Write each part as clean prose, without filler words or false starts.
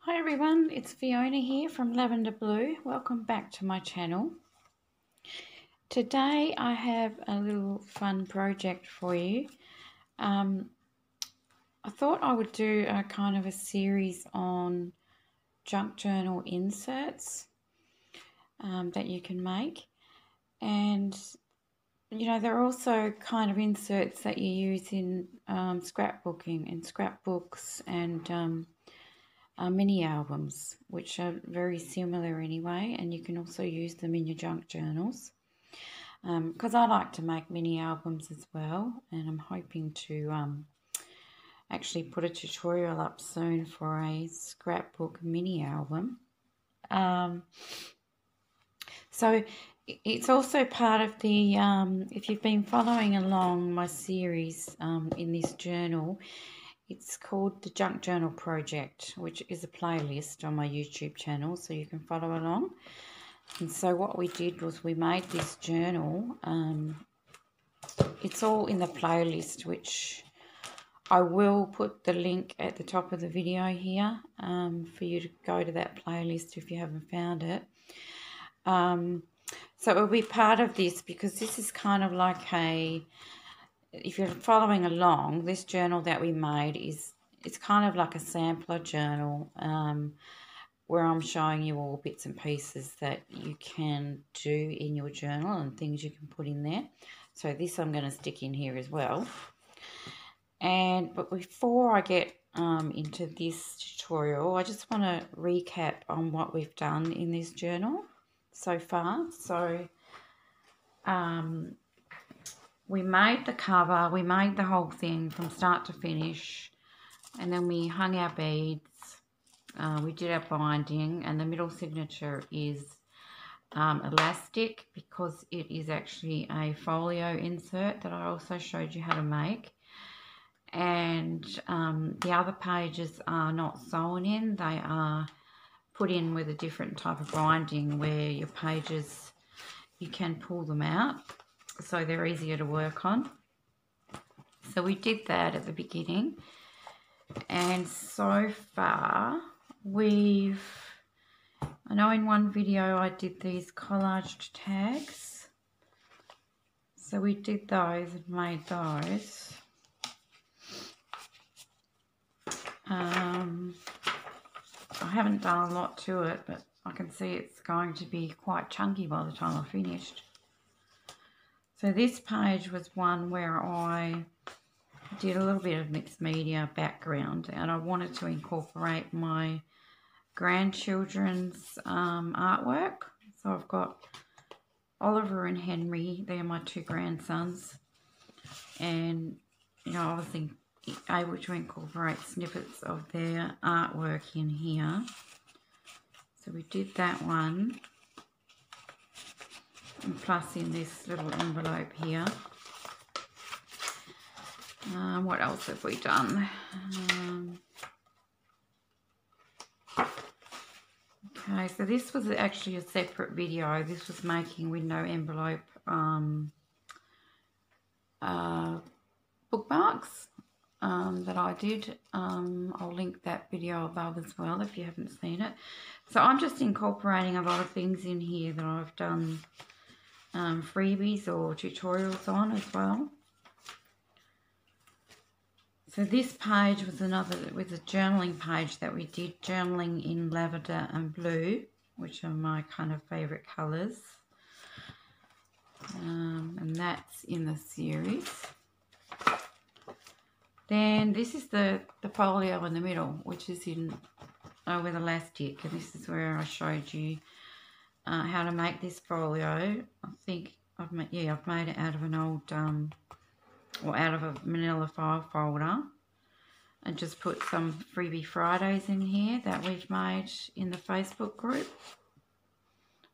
Hi everyone, it's Fiona here from Lavender Blue. Welcome back to my channel. Today I have a little fun project for you. I thought I would do a kind of a series on junk journal inserts that you can make, and they're also kind of inserts that you use in scrapbooking and scrapbooks and mini albums, which are very similar anyway, and you can also use them in your junk journals, because I like to make mini albums as well, and I'm hoping to actually put a tutorial up soon for a scrapbook mini album. So it's also part of the, if you've been following along my series in this journal, it's called the Junk Journal Project, which is a playlist on my YouTube channel, so you can follow along. And so what we did was we made this journal. It's all in the playlist, which I will put the link at the top of the video here for you to go to that playlist if you haven't found it. So it will be part of this, because this is kind of like if you're following along, this journal that we made it's kind of like a sampler journal where I'm showing you all bits and pieces that you can do in your journal and things you can put in there. So this I'm going to stick in here as well. But before I get into this tutorial, I just want to recap on what we've done in this journal so far. So we made the cover, we made the whole thing from start to finish, and then we hung our beads, we did our binding, and the middle signature is elastic, because it is actually a folio insert that I also showed you how to make. And the other pages are not sewn in, they are put in with a different type of binding where your pages, you can pull them out, so they're easier to work on. So we did that at the beginning, and so far I know in one video I did these collaged tags, so we did those and made those. I haven't done a lot to it, but I can see it's going to be quite chunky by the time I finished. So this page was one where I did a little bit of mixed media background, and I wanted to incorporate my grandchildren's artwork. So I've got Oliver and Henry, they're my two grandsons, and I was able to incorporate snippets of their artwork in here. So we did that one, and plus in this little envelope here. What else have we done? Okay, so this was actually a separate video. This was making window envelope bookmarks that I did. I'll link that video above as well if you haven't seen it. So I'm just incorporating a lot of things in here that I've done freebies or tutorials on as well. So this page was a journaling page that we did, journaling in lavender and blue, which are my kind of favourite colours. And that's in the series. Then this is the folio in the middle, which is in with elastic, and this is where I showed you how to make this folio. I think I've made it out of an old out of a manila file folder, and just put some Freebie Fridays in here that we've made in the Facebook group.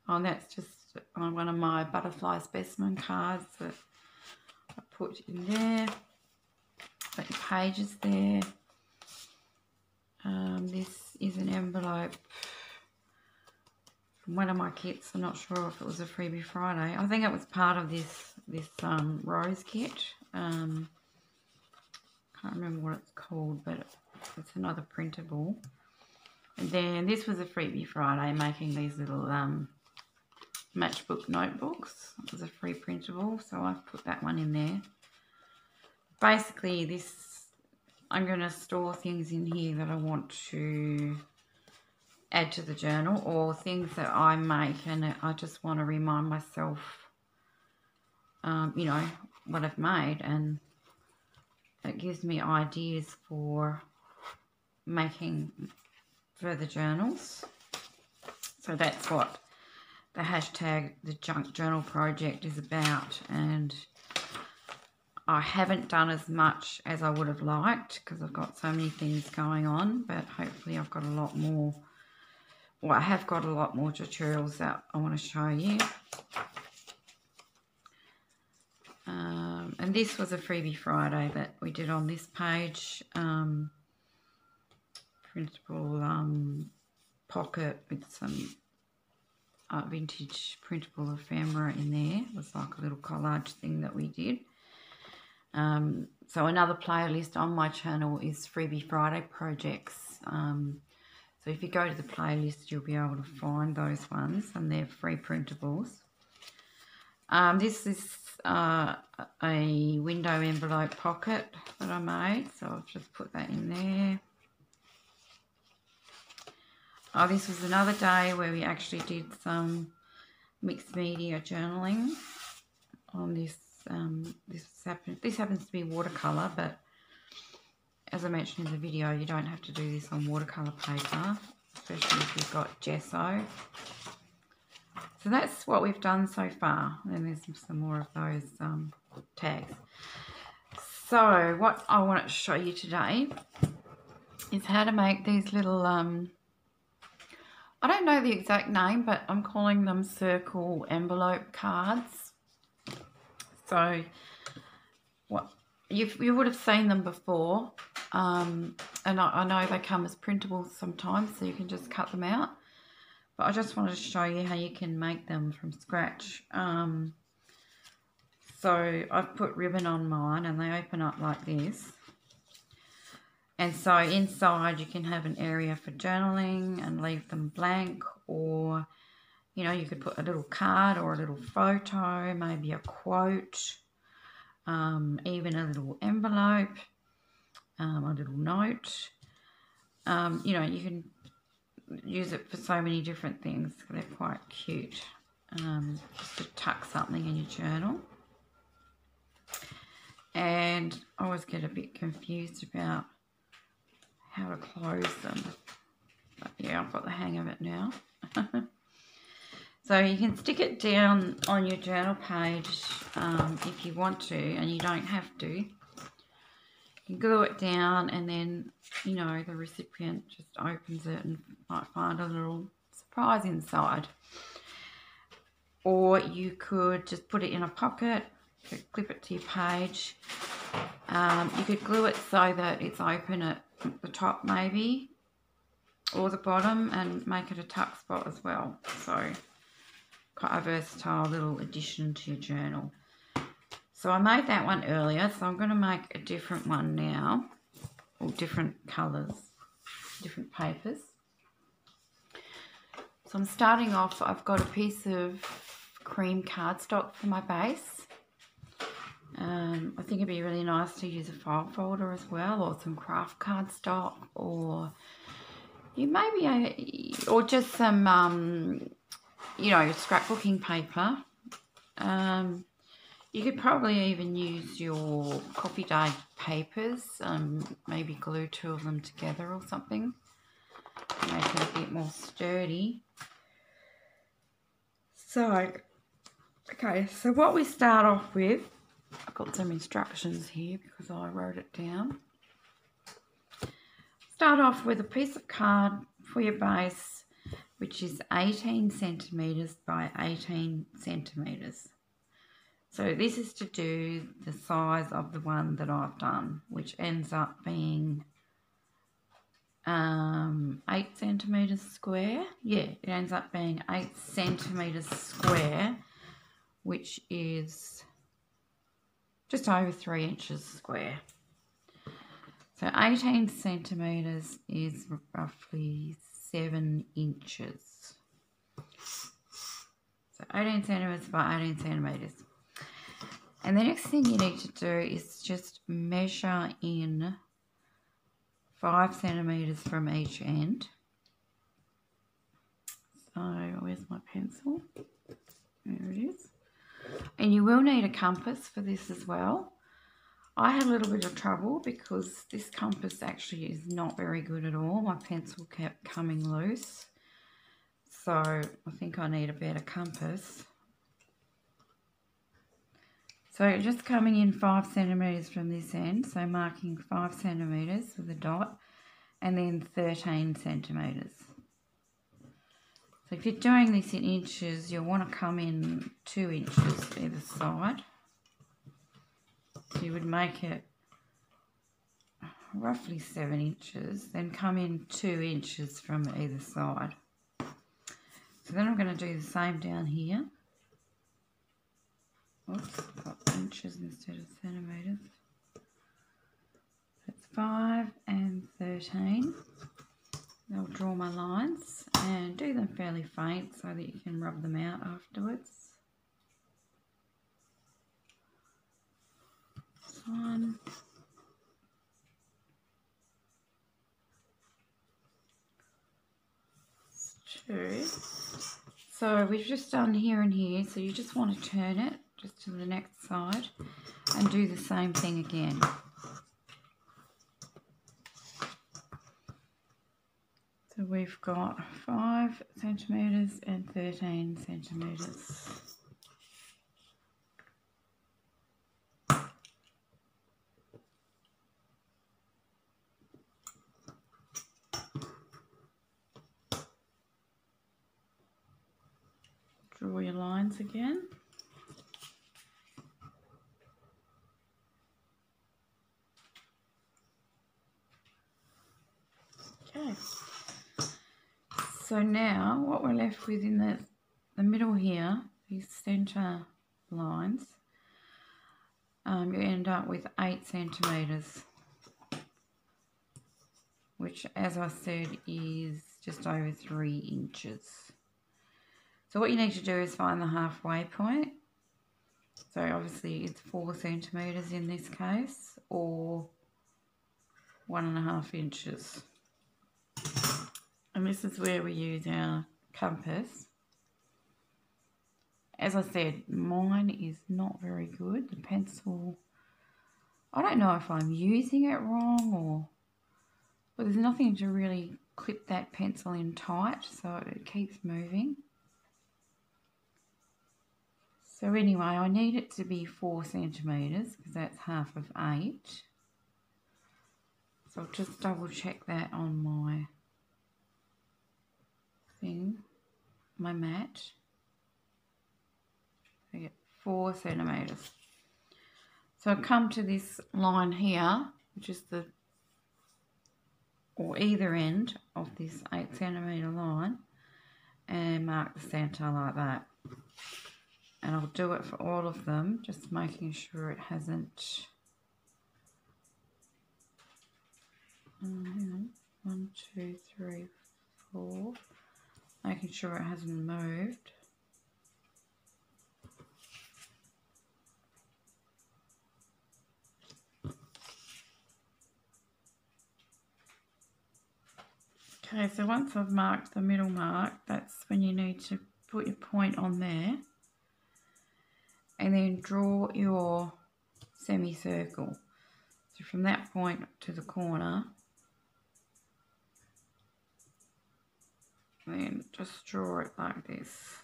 Oh, and that's just one of my butterfly specimen cards that I put in there. Got your pages there. This is an envelope from one of my kits. I'm not sure if it was a Freebie Friday. I think it was part of this rose kit. Can't remember what it's called, but it's another printable. And then this was a freebie Friday, making these little matchbook notebooks. It was a free printable, so I've put that one in there. Basically, this, I'm going to store things in here that I want to add to the journal, or things that I make and I just want to remind myself, you know, what I've made, and it gives me ideas for making further journals. So that's what the hashtag the Junk Journal Project is about, and I haven't done as much as I would have liked because I've got so many things going on, but hopefully I've got a lot more, well, I have got a lot more tutorials that I want to show you. And this was a freebie Friday that we did on this page. Printable pocket with some vintage printable ephemera in there. It was like a little collage thing that we did. So another playlist on my channel is Freebie Friday projects. So if you go to the playlist, you'll be able to find those ones, and they're free printables. This is a window envelope pocket that I made, so I'll just put that in there. Oh, this was another day where we actually did some mixed media journaling on this. This happens to be watercolour, but as I mentioned in the video, you don't have to do this on watercolour paper, especially if you've got gesso. So that's what we've done so far, and there's some more of those tags. So what I want to show you today is how to make these little, I don't know the exact name, but I'm calling them circle envelope cards. So what you would have seen them before, and I know they come as printables sometimes, so you can just cut them out. But I just wanted to show you how you can make them from scratch. So I've put ribbon on mine, and they open up like this. And so inside you can have an area for journaling and leave them blank, or, you know, you could put a little card or a little photo, maybe a quote, even a little envelope, a little note. You know, you can use it for so many different things. They're quite cute. Just to tuck something in your journal. And I always get a bit confused about how to close them. But yeah, I've got the hang of it now. So you can stick it down on your journal page if you want to, and you don't have to. You can glue it down, and then, you know, the recipient just opens it and might find a little surprise inside. Or you could just put it in a pocket, you could clip it to your page. You could glue it so that it's open at the top maybe, or the bottom, and make it a tuck spot as well. So quite a versatile little addition to your journal. So I made that one earlier, so I'm going to make a different one now, or different colours, different papers. So I'm starting off, I've got a piece of cream cardstock for my base. I think it'd be really nice to use a file folder as well, or some craft cardstock, or you maybe, or just some, you know, scrapbooking paper. You could probably even use your coffee day papers, maybe glue two of them together or something, make it a bit more sturdy. So, okay, so what we start off with, I've got some instructions here because I wrote it down. Start off with a piece of card for your base, which is 18 centimetres by 18 centimetres. So this is to do the size of the one that I've done, which ends up being 8 centimetres square. Yeah, it ends up being 8 centimetres square, which is just over 3 inches square. So 18 centimetres is roughly 7 inches. So 18 centimetres by 18 centimetres. And the next thing you need to do is just measure in 5 centimetres from each end. So where's my pencil? There it is. And you will need a compass for this as well. I had a little bit of trouble because this compass actually is not very good at all. My pencil kept coming loose. So I think I need a better compass. So just coming in 5 centimetres from this end, so marking 5 centimetres with a dot, and then 13 centimetres. So if you're doing this in inches, you'll want to come in 2 inches either side. So you would make it roughly 7 inches, then come in 2 inches from either side. So then I'm going to do the same down here. Oops, I've got inches instead of centimetres. That's 5 and 13. I'll draw my lines and do them fairly faint so that you can rub them out afterwards. 1. 2. So we've just done here and here, so you just want to turn it just to the next side and do the same thing again. So we've got 5 centimetres and 13 centimetres. Draw your lines again. Okay. So now what we're left with in the middle here, these centre lines, you end up with 8 centimetres, which as I said is just over 3 inches. So what you need to do is find the halfway point. So obviously it's 4 centimetres in this case, or 1.5 inches. And this is where we use our compass. As I said, mine is not very good. The pencil, I don't know if I'm using it wrong or, but there's nothing to really clip that pencil in tight, so it keeps moving. So anyway, I need it to be 4 centimetres because that's half of 8. So I'll just double check that on my thing, my mat. I get 4 centimetres. So I come to this line here, which is the, or either end of this 8 centimetre line, and mark the centre like that. And I'll do it for all of them, just making sure it hasn't, hang on, 1, 2, 3, 4, making sure it hasn't moved. Okay, so once I've marked the middle mark, that's when you need to put your point on there and then draw your semicircle. So from that point to the corner, then just draw it like this.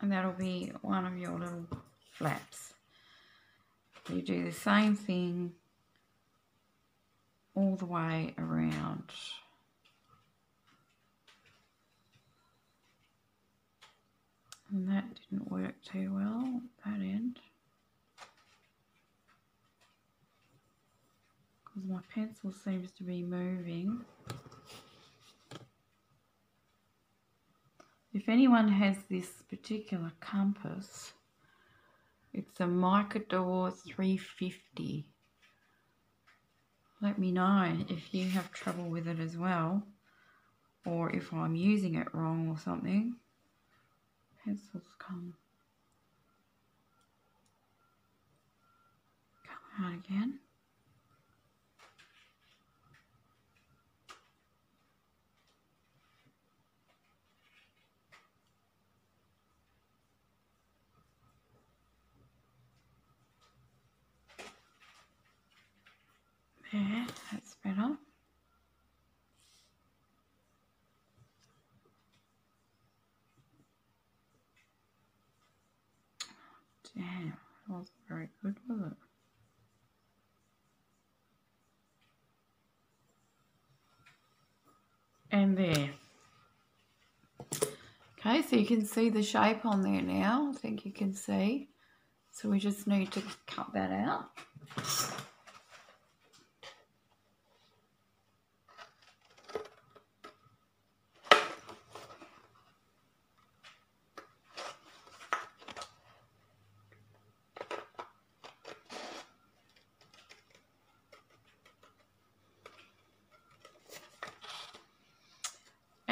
And that'll be one of your little flaps. You do the same thing all the way around. And that didn't work too well, that end. Because my pencil seems to be moving. If anyone has this particular compass, it's a Micador 350. let me know if you have trouble with it as well, or if I'm using it wrong or something. Pencils come out again. There, that's better. Damn, that wasn't very good, was it? And there. Okay, so you can see the shape on there now. I think you can see. So we just need to cut that out.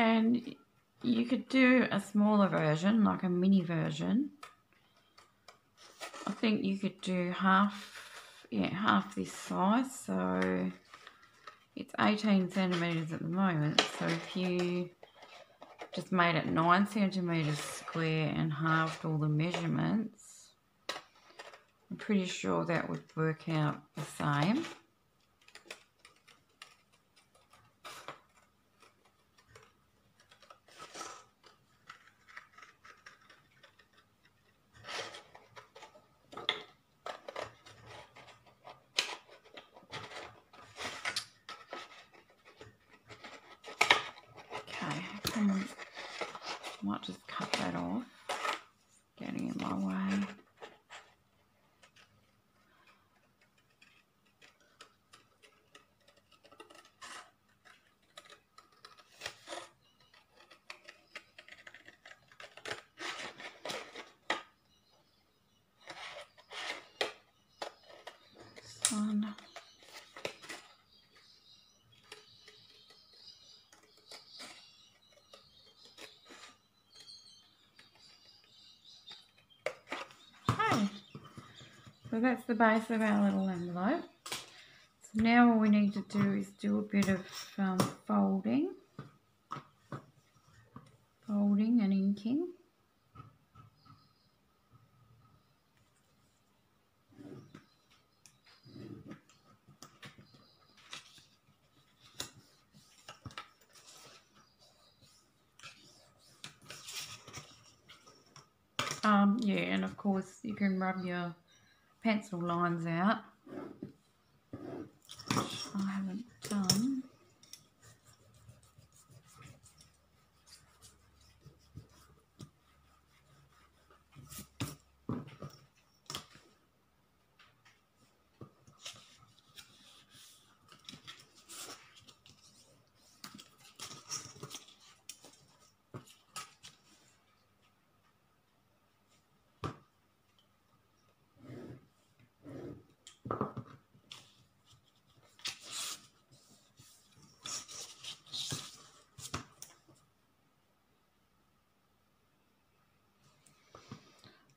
And you could do a smaller version, like a mini version. I think you could do half this size. So it's 18 centimetres at the moment. So if you just made it 9 centimetres square and halved all the measurements, I'm pretty sure that would work out the same. Might just cut that off. It's getting in my way. This one. So that's the base of our little envelope. So now all we need to do is do a bit of folding and inking. Yeah, and of course you can rub your pencil lines out, which I haven't done.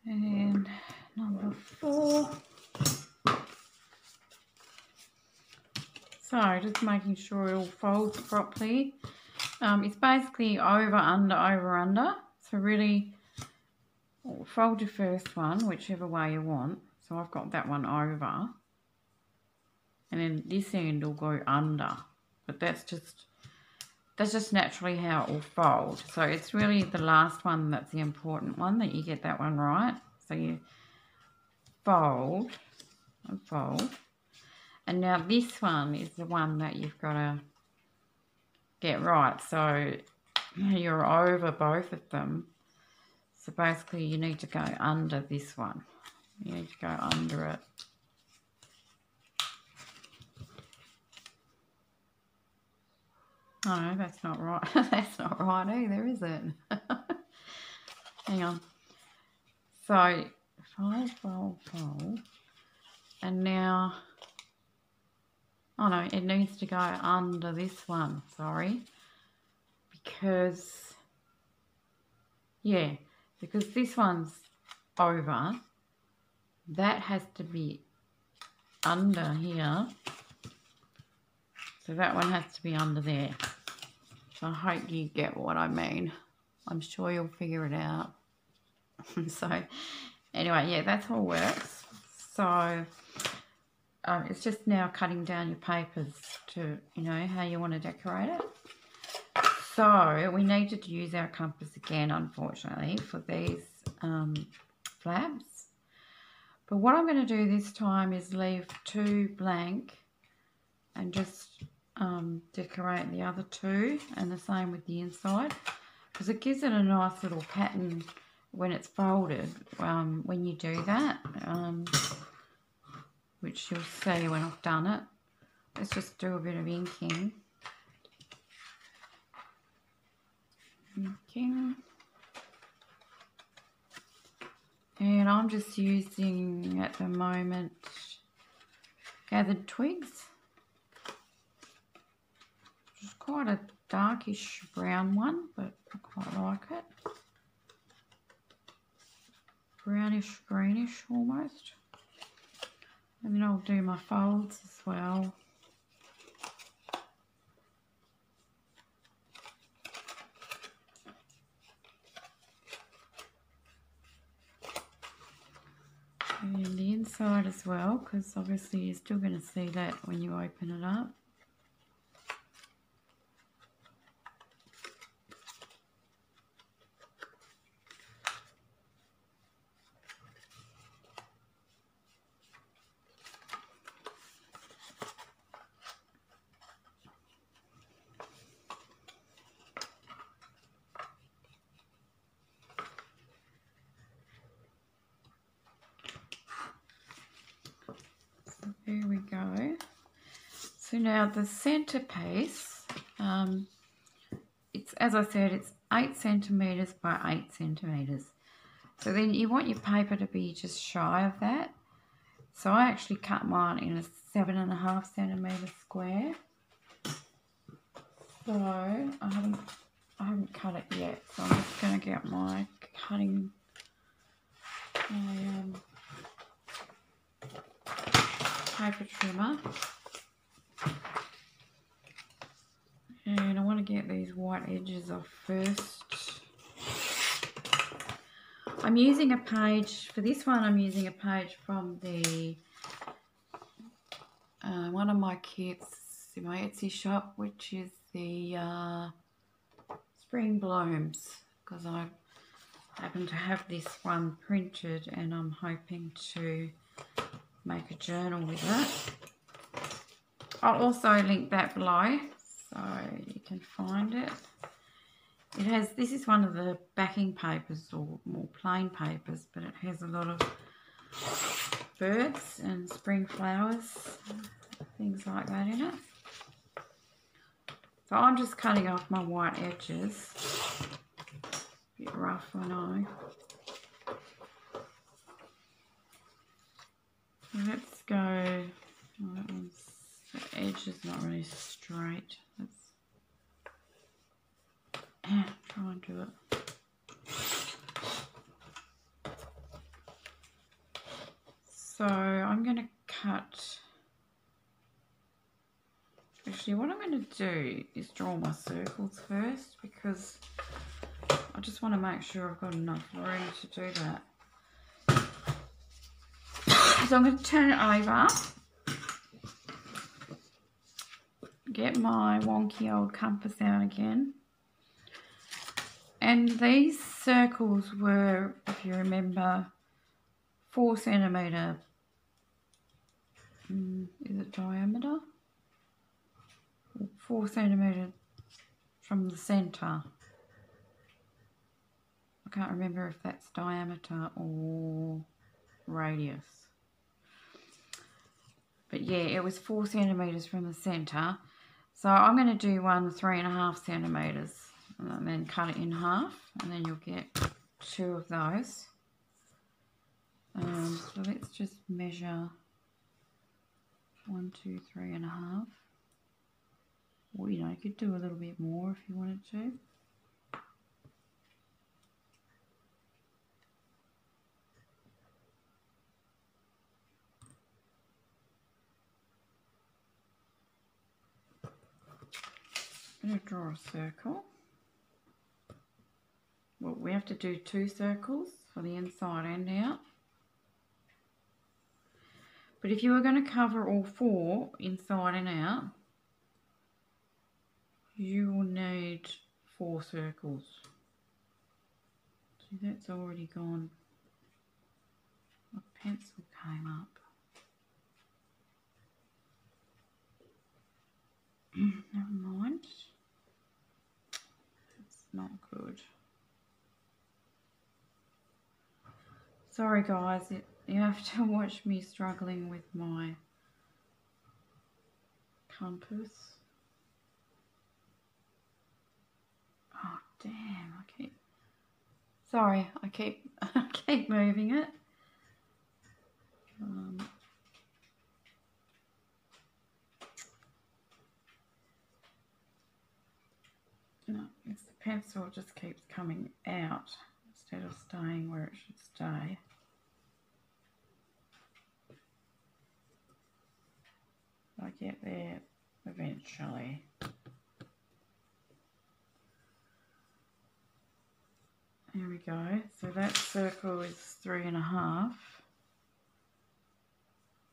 And number 4. So just making sure it all folds properly. It's basically over, under, over, under. So really fold your first one, whichever way you want. So I've got that one over. And then this end will go under. But that's just naturally how it will fold. So it's really the last one that's the important one, that you get that one right. So you fold and fold. And now this one is the one that you've got to get right. So you're over both of them. So basically you need to go under this one. You need to go under it. No, that's not right. That's not right either, is it? Hang on. So, fold. And now oh no, it needs to go under this one, sorry. Because, yeah, because this one's over. That has to be under here. So that one has to be under there. So I hope you get what I mean. I'm sure you'll figure it out. So anyway, yeah, that's all works. So it's just now cutting down your papers to, you know, how you want to decorate it. So we need to use our compass again, unfortunately, for these flaps. But what I'm going to do this time is leave 2 blank and just decorate the other 2, and the same with the inside, because it gives it a nice little pattern when it's folded when you do that, which you'll see when I've done it. Let's just do a bit of inking. And I'm just using at the moment gathered twigs. It's quite a darkish brown one, but I quite like it. Brownish greenish almost. And then I'll do my folds as well. And the inside as well, because obviously you're still going to see that when you open it up. There we go. So now the centerpiece, it's, as I said, it's 8 centimeters by 8 centimeters. So then you want your paper to be just shy of that. So I actually cut mine in a 7.5 centimeter square. So I haven't cut it yet. So I'm just going to get my cutting, paper trimmer, and I want to get these white edges off first. I'm using a page for this one. I'm using a page from the one of my kits in my Etsy shop, which is the Spring Blooms, because I happen to have this one printed and I'm hoping to make a journal with it. I'll also link that below so you can find it. It has, this is one of the backing papers, or more plain papers, but it has a lot of birds and spring flowers, things like that in it. So I'm just cutting off my white edges. A bit rough, I know. Let's go, oh, that one's, the edge is not really straight. Let's try and do it. So I'm going to cut, actually what I'm going to do is draw my circles first, because I just want to make sure I've got enough room to do that. So I'm going to turn it over, get my wonky old compass out again, and these circles were, if you remember, 4 centimetre, is it diameter? 4 centimetre from the centre. I can't remember if that's diameter or radius. But yeah, it was 4 centimetres from the centre. So I'm going to do one 3.5 centimetres and then cut it in half, and then you'll get 2 of those. So let's just measure 1, 2, 3.5. Or, you know, you could do a little bit more if you wanted to. I'm going to draw a circle. Well, we have to do 2 circles for the inside and out. But if you were going to cover all 4 inside and out, you will need 4 circles. See, that's already gone. My pencil came up. Never mind. That's not good. Sorry guys, you have to watch me struggling with my compass. Oh damn, I keep moving it. No, it's the pencil just keeps coming out instead of staying where it should stay. I get there eventually. There we go. So that circle is 3.5.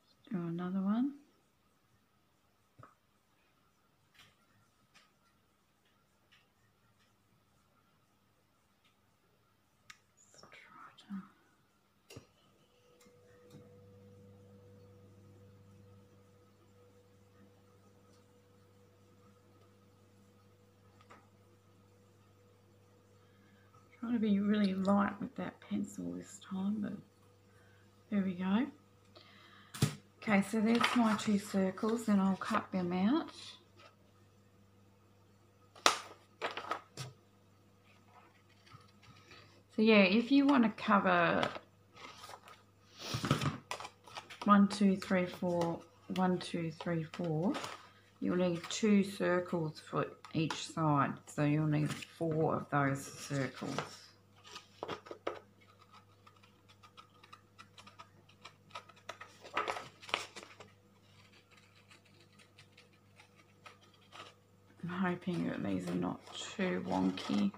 Let's do another one. Trying to be really light with that pencil this time, but there we go. Okay, so there's my 2 circles, and I'll cut them out. So yeah, if you want to cover 1, 2, 3, 4, 1, 2, 3, 4, you'll need 2 circles for each side. So you'll need 4 of those circles. I'm hoping that these are not too wonky.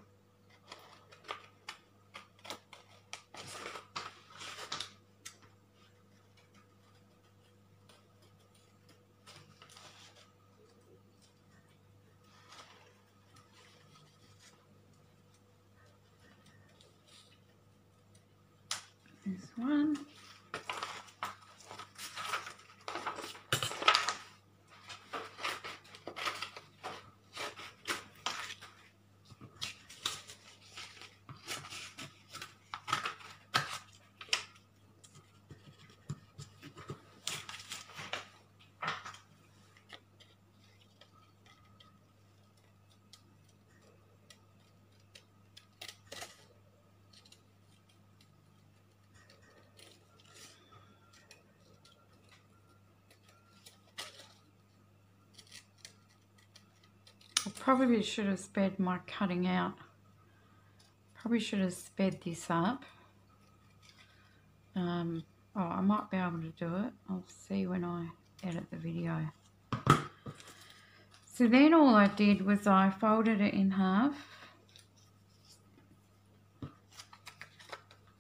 This one. Probably should have sped my cutting out. Probably should have sped this up. Oh, I might be able to do it. I'll see when I edit the video. So then all I did was I folded it in half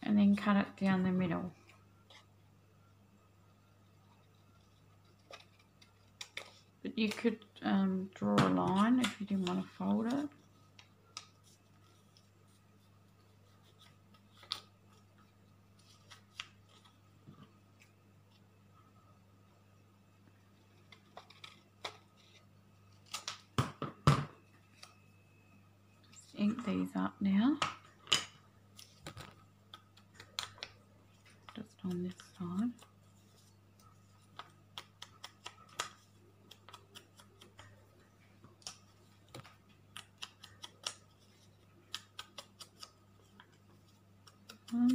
and then cut it down the middle. But you could draw a line if you didn't want to fold it. Just ink these up now. Just on this side.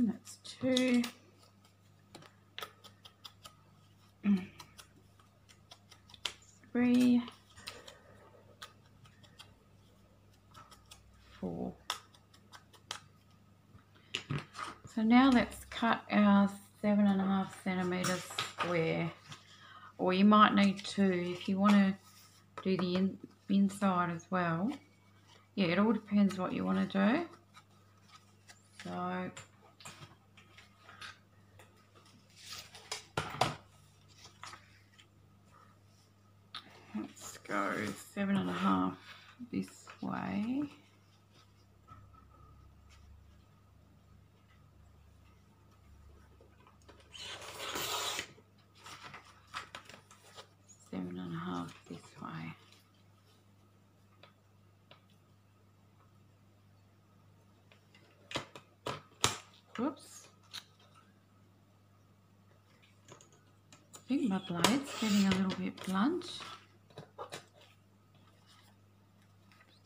That's 2. 3, 4. So now let's cut our 7.5 centimetre square, or you might need 2 if you want to do the inside as well. Yeah, it all depends what you want to do. So let's go 7.5 this way. This way. Whoops. I think my blade's getting a little bit blunt. Just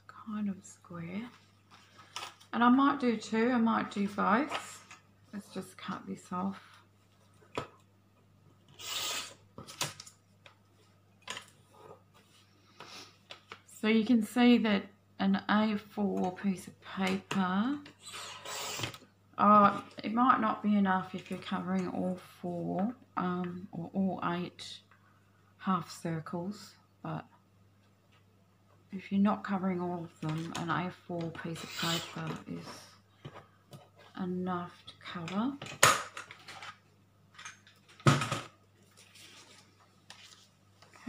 kind of square. And I might do 2, I might do both. Let's just cut this off. So you can see that an A4 piece of paper, it might not be enough if you're covering all 4 or all 8 half circles, but if you're not covering all of them, an A4 piece of paper is enough to cover.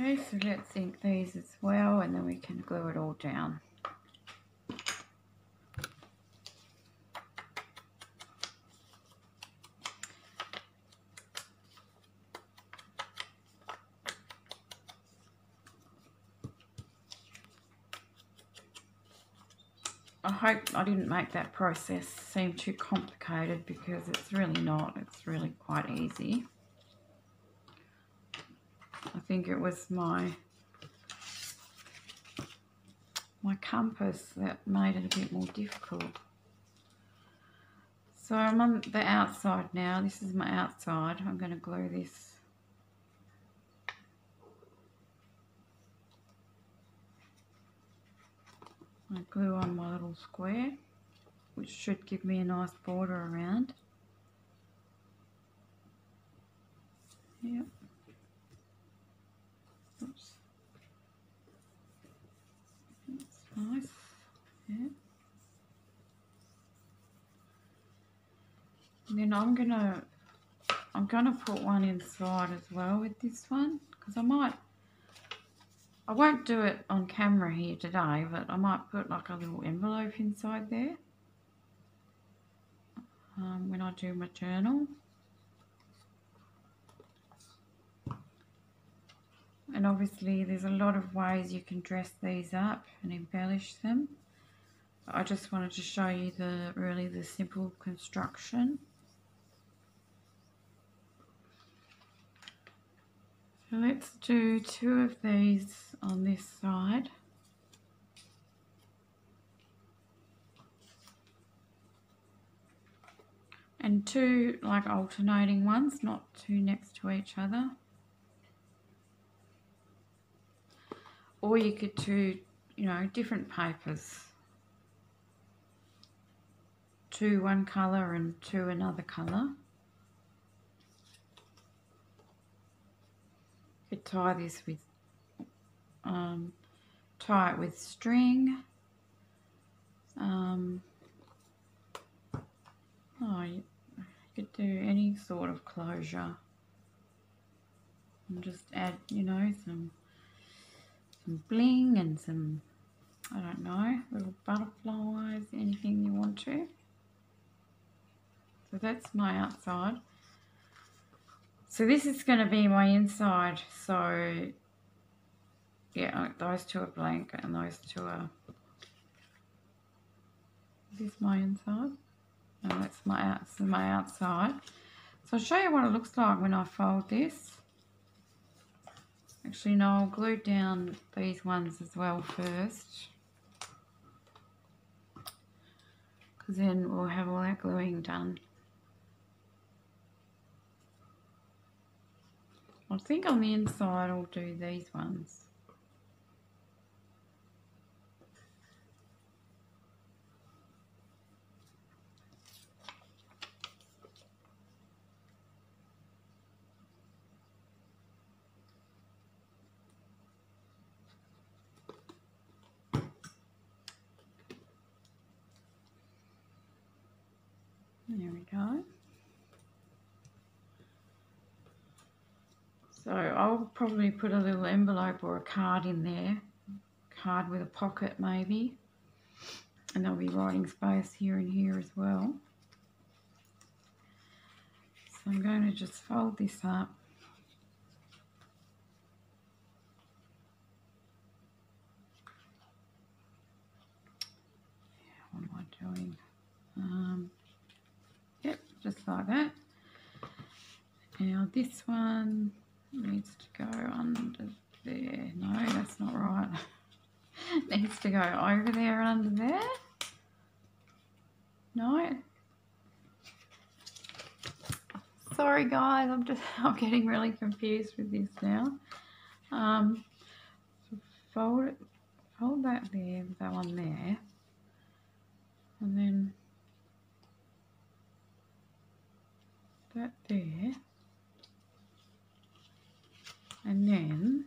Okay, so let's ink these as well, and then we can glue it all down. I hope I didn't make that process seem too complicated, because it's really not. It's really quite easy. I think it was my compass that made it a bit more difficult. So I'm on the outside now. This is my outside. I'm going to glue this. I glue on my little square, which should give me a nice border around. Yep. Oops. That's nice. Yeah. And then I'm gonna put one inside as well with this one, because I won't do it on camera here today, but I might put like a little envelope inside there when I do my journal. And obviously there's a lot of ways you can dress these up and embellish them. But I just wanted to show you really the simple construction. So let's do 2 of these on this side. And 2 like alternating ones, not 2 next to each other. Or you could do, you know, different papers. 2 one colour and 2 another colour. You could tie this with, tie it with string. You could do any sort of closure. And just add, you know, some bling and some, I don't know, little butterflies, anything you want to. So that's my outside. So this is going to be my inside. So yeah, those 2 are blank and those 2 are, is this my inside? No, that's my outside. So I'll show you what it looks like when I fold this. Actually, no, I'll glue down these ones as well first, because then we'll have all that gluing done. I think on the inside I'll do these ones. There we go. So I'll probably put a little envelope or a card in there. Card with a pocket maybe. And there'll be writing space here and here as well. So I'm going to just fold this up. What am I doing? Yep, just like that. Now this one needs to go under there. No, that's not right. Needs to go over there and under there. No. Sorry guys, I'm getting really confused with this now. So fold that there, that one there. And then that there. And then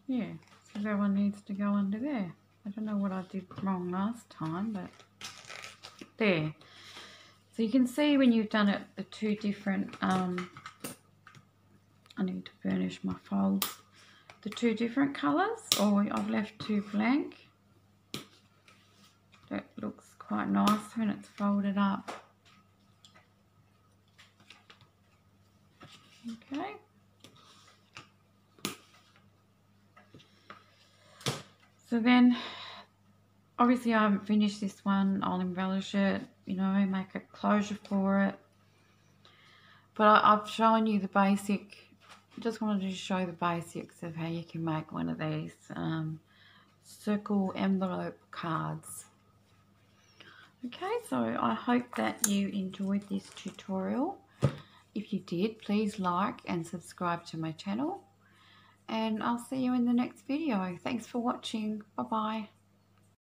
yeah, so that one needs to go under there. I don't know what I did wrong last time, but there. So you can see when you've done it, the two different, I need to furnish my folds, the two different colours, or I've left two blank. That looks quite nice when it's folded up. Okay. So then, obviously I haven't finished this one. I'll embellish it, you know, make a closure for it. But I've shown you the basic, just wanted to show the basics of how you can make one of these circle envelope cards. Okay, so I hope that you enjoyed this tutorial. If you did, please like and subscribe to my channel. And I'll see you in the next video. Thanks for watching. Bye-bye.